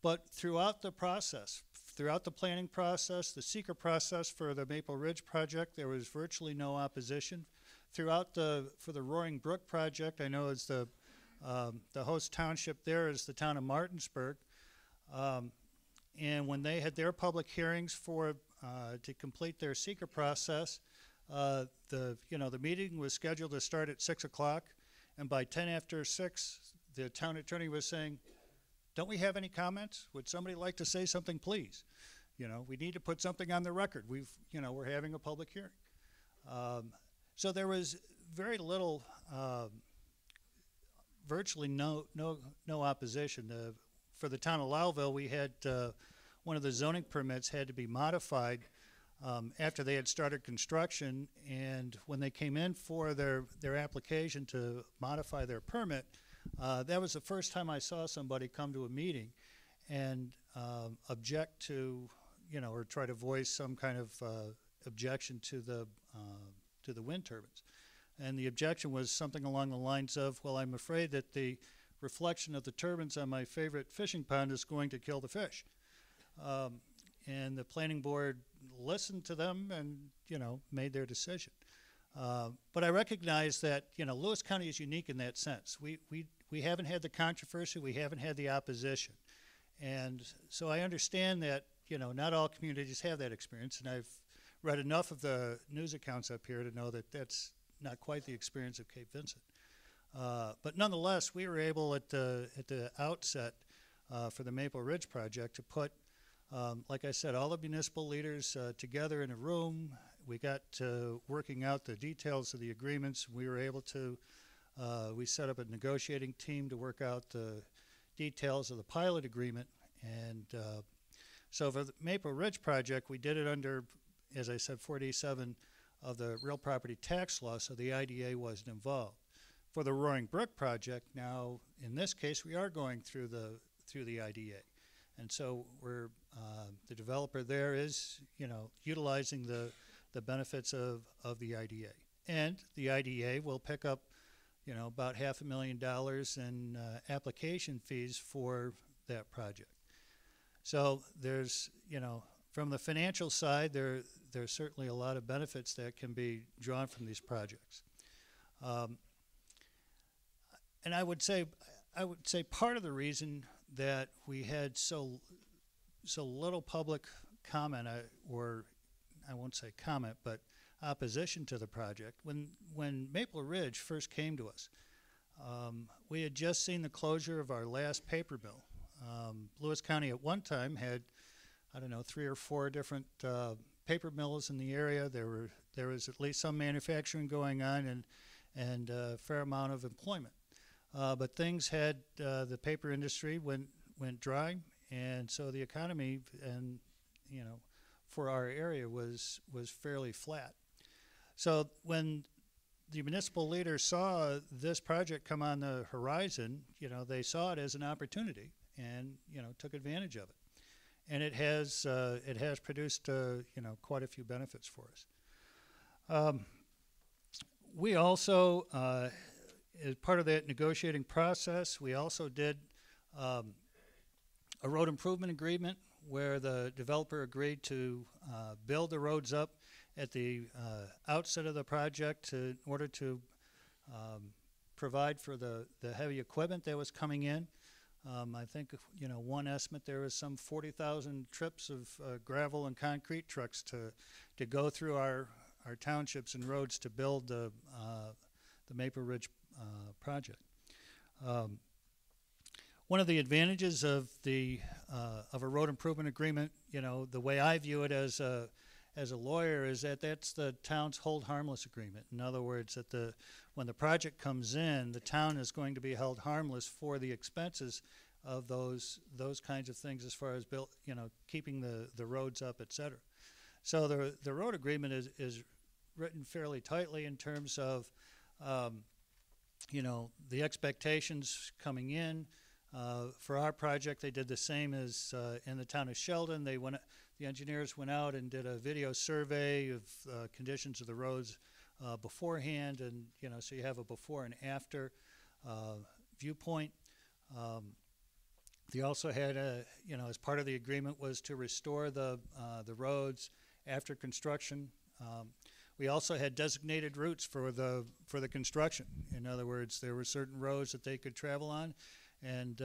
But throughout the process, throughout the planning process, the seeker process for the Maple Ridge project, there was virtually no opposition. Throughout for the Roaring Brook project, I know as the host township there is the town of Martinsburg. And when they had their public hearings to complete their seeker process, the meeting was scheduled to start at 6 o'clock, and by 10 after 6, the town attorney was saying, "Don't we have any comments? Would somebody like to say something, please? We need to put something on the record. We're having a public hearing." So there was very little, virtually no opposition. For the town of Lowellville, we had one of the zoning permits had to be modified after they had started construction, and when they came in for their application to modify their permit, that was the first time I saw somebody come to a meeting and object to, or try to voice some kind of objection to the wind turbines. And the objection was something along the lines of, "Well, I'm afraid that the reflection of the turbines on my favorite fishing pond is going to kill the fish." And the planning board listened to them and, made their decision. But I recognize that, Lewis County is unique in that sense. We haven't had the controversy, we haven't had the opposition. And so I understand that, not all communities have that experience, and I've read enough of the news accounts up here to know that that's not quite the experience of Cape Vincent. But nonetheless, we were able at the outset for the Maple Ridge project to put, like I said, all the municipal leaders together in a room. We got working out the details of the agreements. We were able to, we set up a negotiating team to work out the details of the pilot agreement. And so for the Maple Ridge project, we did it under, as I said, 487 of the real property tax law, so the IDA wasn't involved. For the Roaring Brook project, now in this case, we are going through the IDA. And so we're, the developer there is, utilizing the benefits of the IDA. And the IDA will pick up, about $500,000 in application fees for that project. So there's, from the financial side, there's certainly a lot of benefits that can be drawn from these projects. And I would say part of the reason that we had so little public comment, or I won't say comment, but opposition to the project, when Maple Ridge first came to us, we had just seen the closure of our last paper mill. Lewis County at one time had, 3 or 4 different paper mills in the area. There was at least some manufacturing going on and a fair amount of employment. But things had, the paper industry went dry, and so the economy and, for our area was fairly flat. So when the municipal leaders saw this project come on the horizon, they saw it as an opportunity and, took advantage of it. And it has produced, quite a few benefits for us. We also, as part of that negotiating process, we also did a road improvement agreement where the developer agreed to build the roads up at the outset of the project in order to provide for the heavy equipment that was coming in. I think, one estimate there was some 40,000 trips of gravel and concrete trucks to go through our townships and roads to build the Maple Ridge project. One of the advantages of a road improvement agreement, the way I view it as a lawyer, is that that's the town's hold harmless agreement. In other words, that when the project comes in, the town is going to be held harmless for the expenses of those kinds of things, as far as keeping the roads up, et cetera. So the road agreement is written fairly tightly in terms of the expectations coming in. For our project, they did the same as in the town of Sheldon. The engineers went out and did a video survey of conditions of the roads beforehand, and so you have a before and after viewpoint. They also had as part of the agreement was to restore the roads after construction. We also had designated routes for the construction. In other words, there were certain roads that they could travel on, and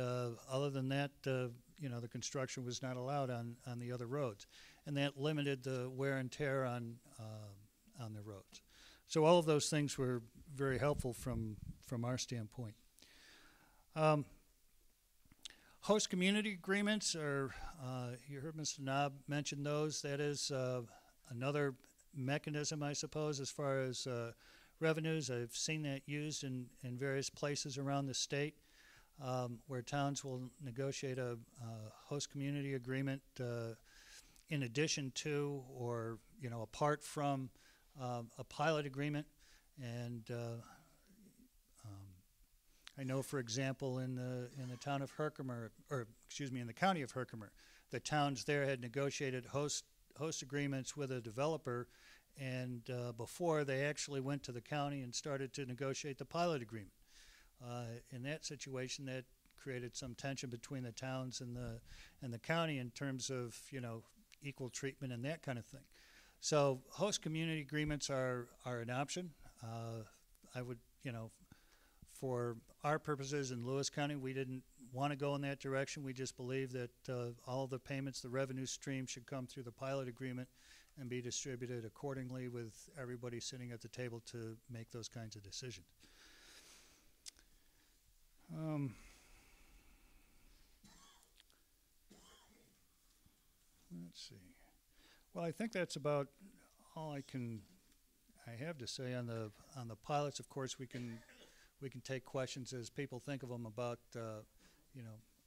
other than that, the construction was not allowed on the other roads, and that limited the wear and tear on the roads. So all of those things were very helpful from our standpoint. Host community agreements are, you heard Mr. Knob mention those. That is another mechanism, I suppose, as far as revenues. I've seen that used in various places around the state, where towns will negotiate a host community agreement in addition to, or apart from a pilot agreement. And I know, for example, in the town of Herkimer, or excuse me, in the county of Herkimer, the towns there had negotiated host agreements with a developer, and before they actually went to the county and started to negotiate the pilot agreement. In that situation, that created some tension between the towns and the county in terms of equal treatment and that kind of thing. So host community agreements are an option. I would, for our purposes in Lewis County, we didn't want to go in that direction. We just believe that all of the payments, the revenue stream, should come through the pilot agreement and be distributed accordingly, with everybody sitting at the table to make those kinds of decisions. Let's see. Well, I think that's about all I have to say on the pilots. Of course, we can take questions as people think of them about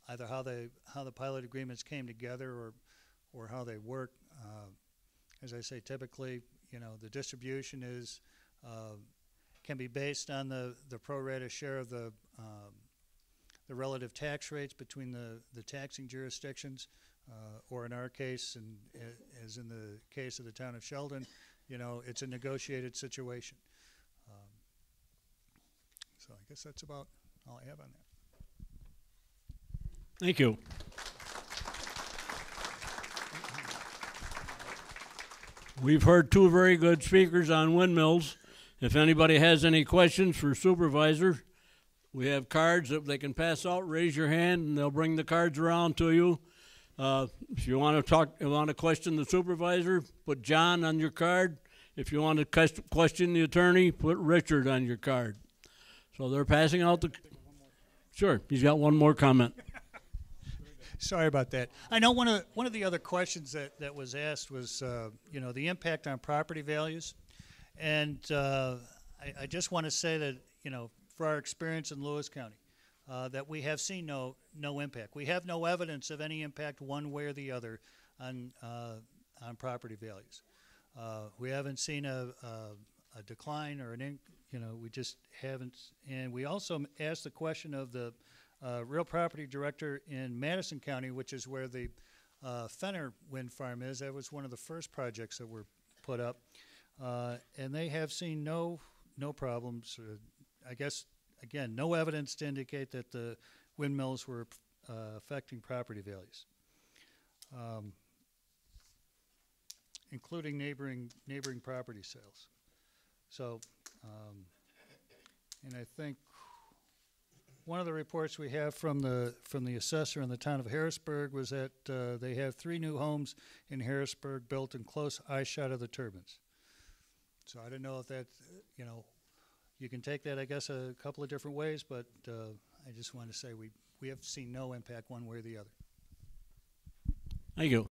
either how the pilot agreements came together or how they work. As I say, typically the distribution can be based on the pro rata share of the relative tax rates between the taxing jurisdictions, or in our case, and as in the case of the town of Sheldon, it's a negotiated situation. So I guess that's about all I have on that. Thank you. We've heard two very good speakers on windmills. If anybody has any questions for Supervisor, we have cards that they can pass out. Raise your hand, and they'll bring the cards around to you. If you want to question the supervisor, put John on your card. If you want to question the attorney, put Richard on your card. So they're passing out the. Sure, he's got one more comment. Sorry about that. I know one of the other questions that was asked was the impact on property values, and I just want to say that for our experience in Lewis County, that we have seen no impact. We have no evidence of any impact one way or the other on property values. We haven't seen a decline or we just haven't. And we also asked the question of the real property director in Madison County, which is where the Fenner wind farm is. That was one of the first projects that were put up, and they have seen no problems. I guess again, no evidence to indicate that the windmills were affecting property values, including neighboring property sales. So, and I think one of the reports we have from the assessor in the town of Harrisburg was that they have 3 new homes in Harrisburg built in close eyeshot of the turbines. So I don't know if that, you can take that, I guess, a couple of different ways, but I just want to say we have seen no impact one way or the other. Thank you.